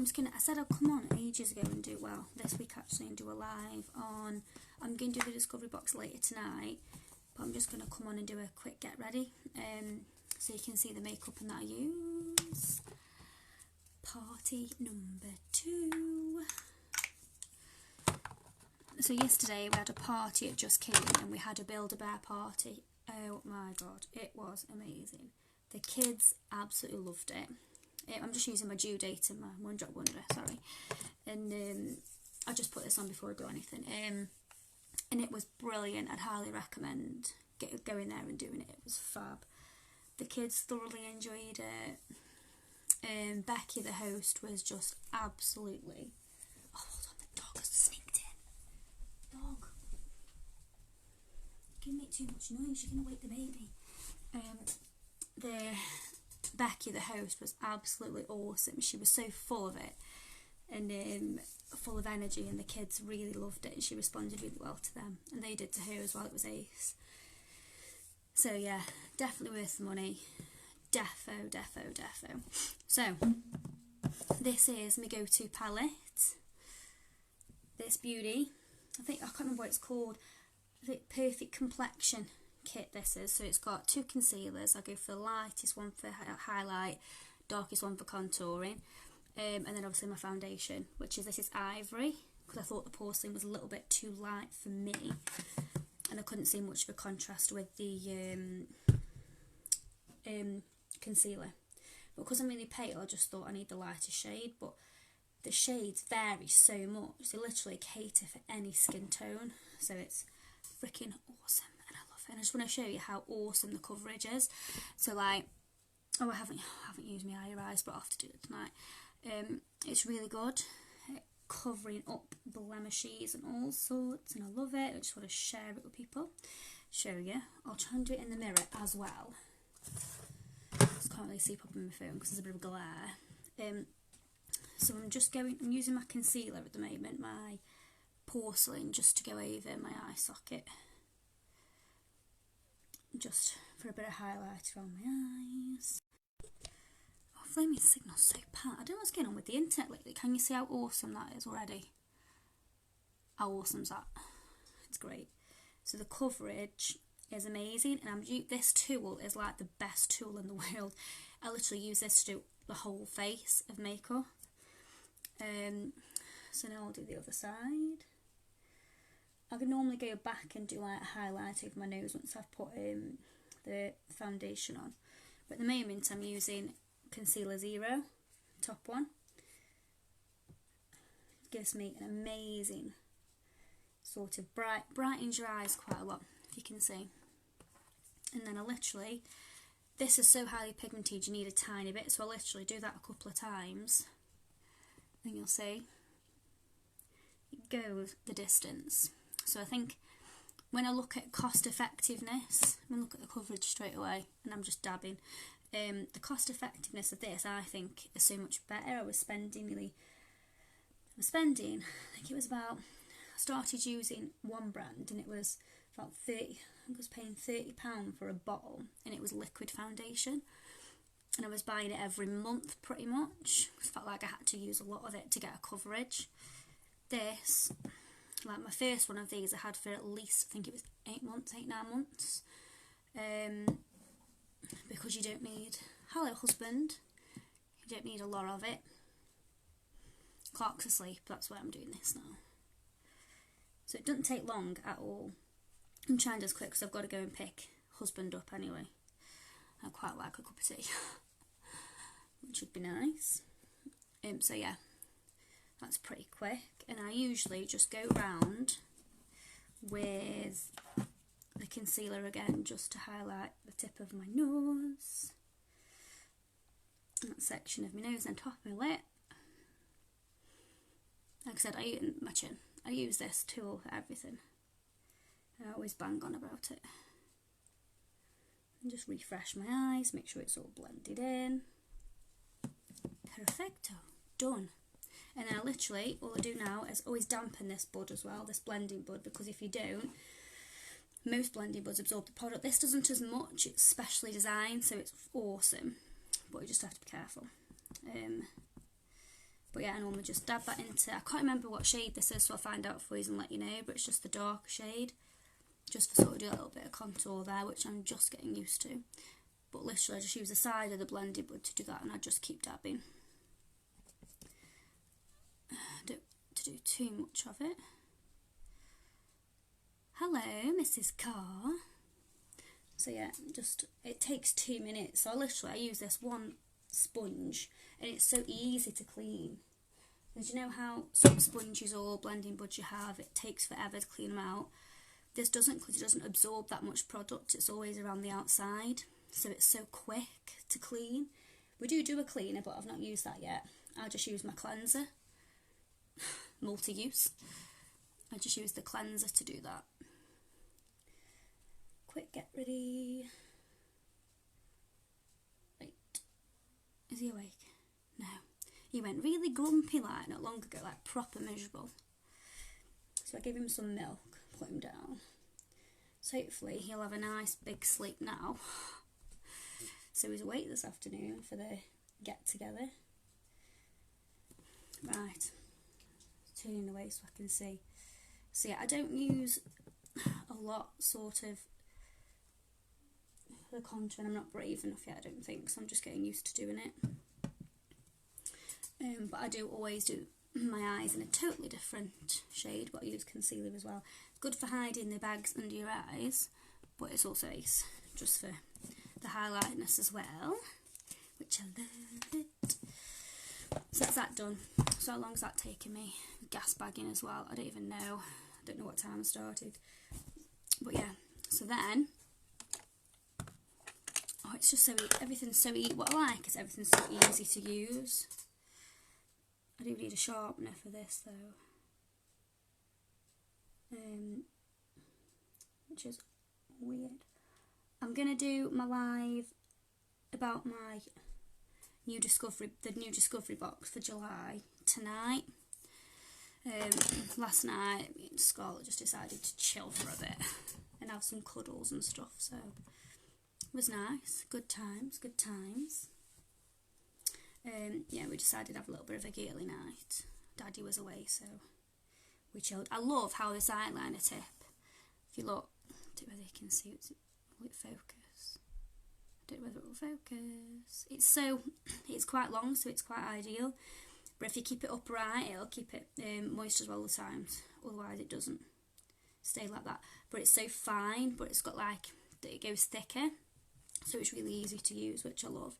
just gonna, I said I'd come on ages ago and do, well, this week actually, and do a live on, I'm going to do the discovery box later tonight, but I'm just going to come on and do a quick get ready, so you can see the makeup and that I use. Party number 2. So yesterday we had a party at Just King and we had a Build-A-Bear party. Oh my god, it was amazing. The kids absolutely loved it. I'm just using my due date and my One Drop Wonder, sorry. And I just put this on before I do anything. And it was brilliant. I'd highly recommend going there and doing it. It was fab. The kids thoroughly enjoyed it. Becky, the host, was just absolutely... Oh, hold on, the dog has sneaked in. Dog. You can make too much noise, you're going to wake the baby. Becky, the host, was absolutely awesome. She was so full of it and full of energy, and the kids really loved it, and she responded really well to them, and they did to her as well. It was ace. So yeah, definitely worth the money. Defo. So this is my go-to palette. This beauty, I can't remember what it's called. I think Perfect Complexion kit this is. So it's got 2 concealers. I go for the lightest one for highlight, darkest one for contouring, and then obviously my foundation, which is, this is Ivory, because I thought the porcelain was a little bit too light for me and I couldn't see much of a contrast with the concealer, but because I'm really pale I just thought I need the lighter shade, but the shades vary so much, they literally cater for any skin tone, so it's freaking awesome and I love it. And I just want to show you how awesome the coverage is. So like, oh, I haven't used my eye eyes, but I'll have to do it tonight. It's really good at covering up blemishes and all sorts, and I love it. I just want to share it with people, show you. I'll try and do it in the mirror as well. I just can't really see properly on my phone because there's a bit of glare. So I'm using my concealer at the moment, my porcelain, just to go over my eye socket, just for a bit of highlighter on my eyes. Oh, flaming signal's so bad. I don't know what's going on with the internet lately. Can you see how awesome that is already? How awesome's that? It's great. So the coverage is amazing, and this tool is like the best tool in the world. I literally use this to do the whole face of makeup. So now I'll do the other side. I could normally go back and do like a highlight over my nose once I've put the foundation on, but at the moment I'm using Concealer Zero, top one. It gives me an amazing sort of brightens your eyes quite a lot, if you can see. And then I literally, this is so highly pigmented you need a tiny bit, so I literally do that a couple of times and you'll see it goes the distance. So I think when I look at cost effectiveness, I'm going to look at the coverage straight away, and I'm just dabbing. The cost effectiveness of this, I think, is so much better. I think it was about, I started using one brand and it was about 30, I think I was paying £30 for a bottle, and it was liquid foundation. And I was buying it every month pretty much. I felt like I had to use a lot of it to get a coverage. This, like my first one of these I had for at least, I think it was 8 9 months. Because you don't need, hello husband, you don't need a lot of it. Clark's asleep, that's why I'm doing this now. So it doesn't take long at all. I'm trying this quick because I've got to go and pick husband up anyway. I quite like a cup of tea, which would be nice. So yeah, that's pretty quick, and I usually just go round with the concealer again just to highlight the tip of my nose, that section of my nose and top of my lip. Like I said, my chin. I use this tool for everything. I always bang on about it. And just refresh my eyes, make sure it's all blended in. Perfecto. Done. And then I literally, all I do now is always dampen this bud as well, this blending bud, because if you don't, most blending buds absorb the product. This doesn't as much, it's specially designed, so it's awesome, but you just have to be careful. But yeah, I normally just dab that into, I can't remember what shade this is, so I'll find out for you and let you know, but it's just the darker shade, just for sort of do a little bit of contour there, which I'm just getting used to. But literally I just use the side of the blending wood to do that, and I just keep dabbing. Don't to do too much of it. Hello, Mrs. Carr. So yeah, just, it takes 2 minutes. So I use this one sponge, and it's so easy to clean. And you know how some sponges or blending buds you have, it takes forever to clean them out. This doesn't, because it doesn't absorb that much product. It's always around the outside, so it's so quick to clean. We do a cleaner, but I've not used that yet. I'll just use my cleanser. Multi-use. I just use the cleanser to do that. Quick, get ready. Right. Is he awake? No. He went really grumpy like not long ago, like proper miserable. So I gave him some milk, put him down. So hopefully he'll have a nice big sleep now. So he's awake this afternoon for the get together. Right. Turning away so I can see. So yeah, I don't use a lot sort of the contour, and I'm not brave enough yet, I don't think, so I'm just getting used to doing it. But I do always do my eyes in a totally different shade, but I use concealer as well. It's good for hiding the bags under your eyes, but it's also ace just for the highlightness as well, which I love it. So that's that done. So how long's that taken me? Gas bagging as well, I don't even know. I don't know what time I started. But yeah, so then, oh, it's just so, everything's so easy. What I like is everything's so easy to use. I do need a sharpener for this though. Which is weird. I'm going to do my live about my new discovery, the new discovery box for July tonight. Last night me and Scarlett just decided to chill for a bit and have some cuddles and stuff, so it was nice. Good times, good times. Yeah, we decided to have a little bit of a girly night. Daddy was away, so we chilled. I love how this eyeliner tip, if you look, I don't know whether you can see it, will it focus? I don't know whether it will focus. It's quite long, so it's quite ideal. But if you keep it upright, it'll keep it moist as well all the time. Otherwise it doesn't stay like that. But it's so fine, but it's got like, it goes thicker. So it's really easy to use, which I love.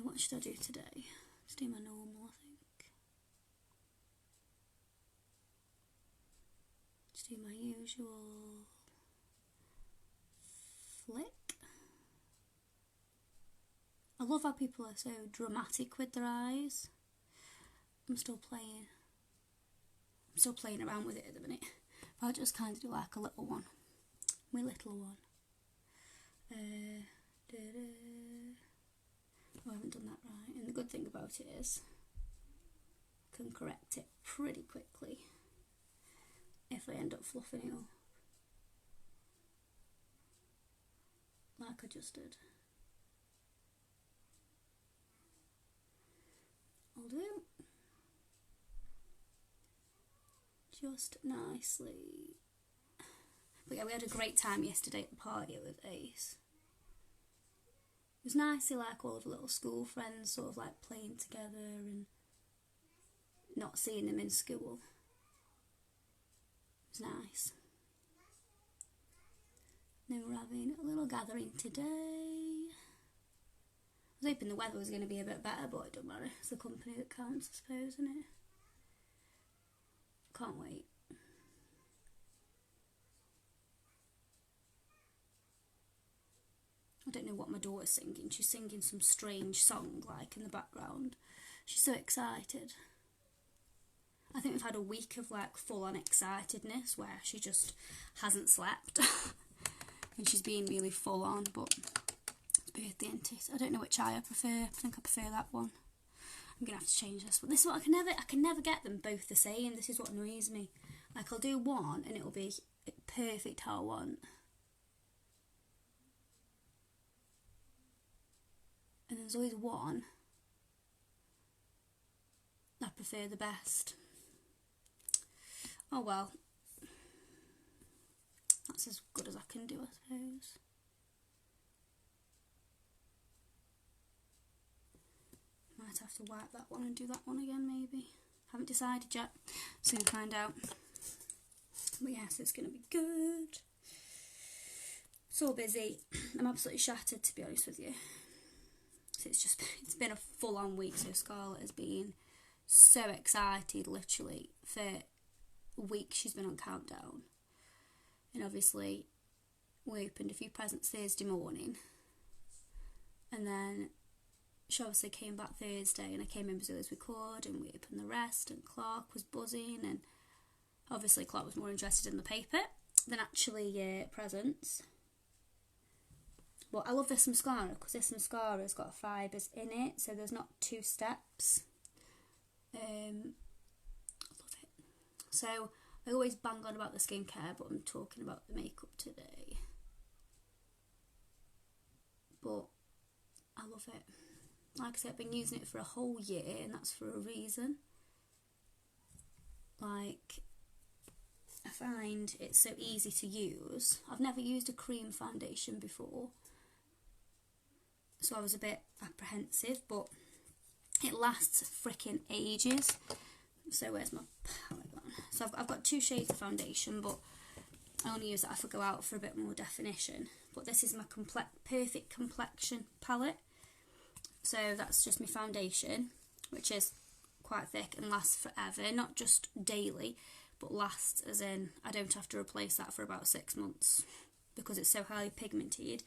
What should I do today? Just do my normal, I think. Just do my usual flick. I love how people are so dramatic with their eyes. I'm still playing around with it at the minute. But I'll just kind of do like a little one. My little one. Oh, I haven't done that right. And the good thing about it is I can correct it pretty quickly if I end up fluffing it up. Like I just did. I'll do. Just nicely. But yeah, we had a great time yesterday at the party with Ace. It was nice to like all of the little school friends sort of like playing together and not seeing them in school. It was nice. Then we're having a little gathering today. I was hoping the weather was going to be a bit better, but it doesn't matter. It's the company that counts, I suppose, isn't it? Can't wait. I don't know what my daughter's singing. She's singing some strange song, like, in the background. She's so excited. I think we've had a week of, like, full-on excitedness where she just hasn't slept. And she's being really full-on, but it's birthday, isn't it? I don't know which eye I prefer. I think I prefer that one. I'm going to have to change this. But this is what I can never get them both the same. This is what annoys me. Like, I'll do one and it'll be perfect how I want. And there's always one prefer the best. Oh well, that's as good as I can do, I suppose. Might have to wipe that one and do that one again, maybe. Haven't decided yet. Soon find out. But yes, it's going to be good. So busy. I'm absolutely shattered, to be honest with you. So it's been a full-on week. So Scarlett has been so excited, literally, for week she's been on countdown. And obviously we opened a few presents Thursday morning, and then she obviously came back Thursday, and I came in as early as we could, and we opened the rest, and Clark was buzzing, and obviously Clark was more interested in the paper than actually presents. But I love this mascara because this mascara's got fibres in it, so there's not 2 steps. I love it. So I always bang on about the skincare, but I'm talking about the makeup today. But I love it. Like I said, I've been using it for a whole year, and that's for a reason. Like, I find it so easy to use. I've never used a cream foundation before, so I was a bit apprehensive, but it lasts freaking ages. So where's my palette gone? So I've got 2 shades of foundation, but I only use that if I go out for a bit more definition. But this is my perfect complexion palette. So that's just my foundation, which is quite thick and lasts forever. Not just daily, but lasts as in I don't have to replace that for about 6 months because it's so highly pigmented.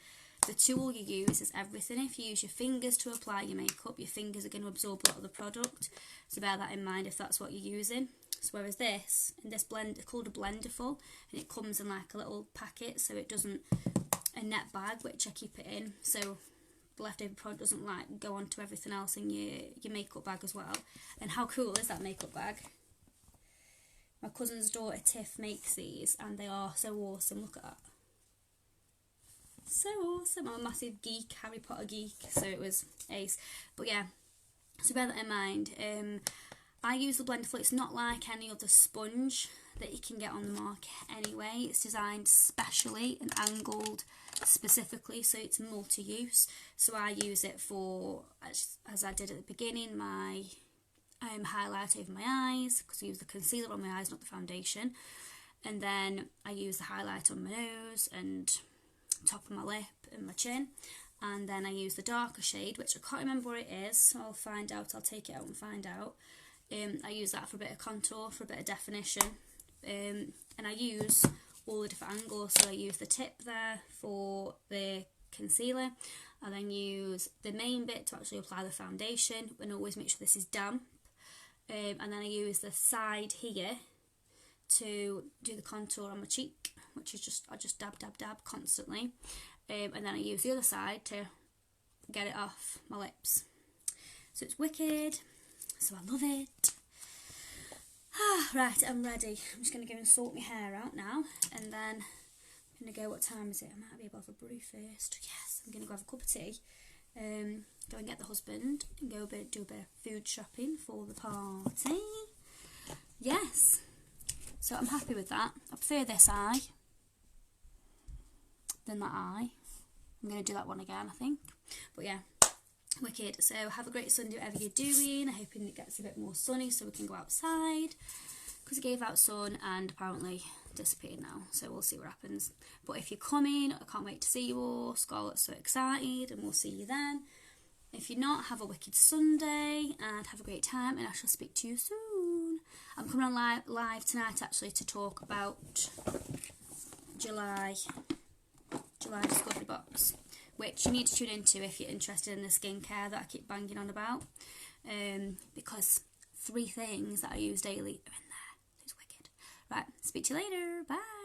The tool you use is everything. If you use your fingers to apply your makeup, your fingers are going to absorb a lot of the product. So bear that in mind if that's what you're using. So whereas this, in this blend, it's called a Blenderful, and it comes in like a little packet, so it doesn't, a net bag, which I keep it in, so the leftover product doesn't like go onto everything else in your makeup bag as well. And how cool is that makeup bag? My cousin's daughter Tiff makes these, and they are so awesome. Look at that. So awesome. I'm a massive geek, Harry Potter geek, so it was ace. But yeah, so bear that in mind. I use the Blenderful. It's not like any other sponge that you can get on the market anyway. It's designed specially and angled specifically, so it's multi-use. So I use it for, as I did at the beginning, my highlight over my eyes, because I use the concealer on my eyes, not the foundation. And then I use the highlight on my nose and top of my lip and my chin. And then I use the darker shade, which I can't remember what it is, so I'll find out. I'll take it out and find out. I use that for a bit of contour, for a bit of definition. And I use all the different angles. So I use the tip there for the concealer. I then use the main bit to actually apply the foundation, and always make sure this is damp. And then I use the side here to do the contour on my cheek, which is I just dab, dab, dab constantly. And then I use the other side to get it off my lips. So it's wicked. So I love it. Right, I'm ready. I'm just going to go and sort my hair out now, and then I'm going to go, what time is it? I might be able to have a brew first. Yes, I'm going to go have a cup of tea, go and get the husband, and go do a bit of food shopping for the party. Yes, so I'm happy with that. I prefer this eye than that eye. I'm going to do that one again, I think. But yeah, wicked. So have a great Sunday, whatever you're doing. I'm hoping it gets a bit more sunny so we can go outside, because it gave out sun and apparently disappeared now, so we'll see what happens. But if you're coming, I can't wait to see you all. Scarlett's so excited, and we'll see you then. If you're not, have a wicked Sunday and have a great time, and I shall speak to you soon. I'm coming on live tonight actually to talk about July Discovery Box, which you need to tune into if you're interested in the skincare that I keep banging on about, because 3 things that I use daily are in there. It's wicked. Right, speak to you later. Bye.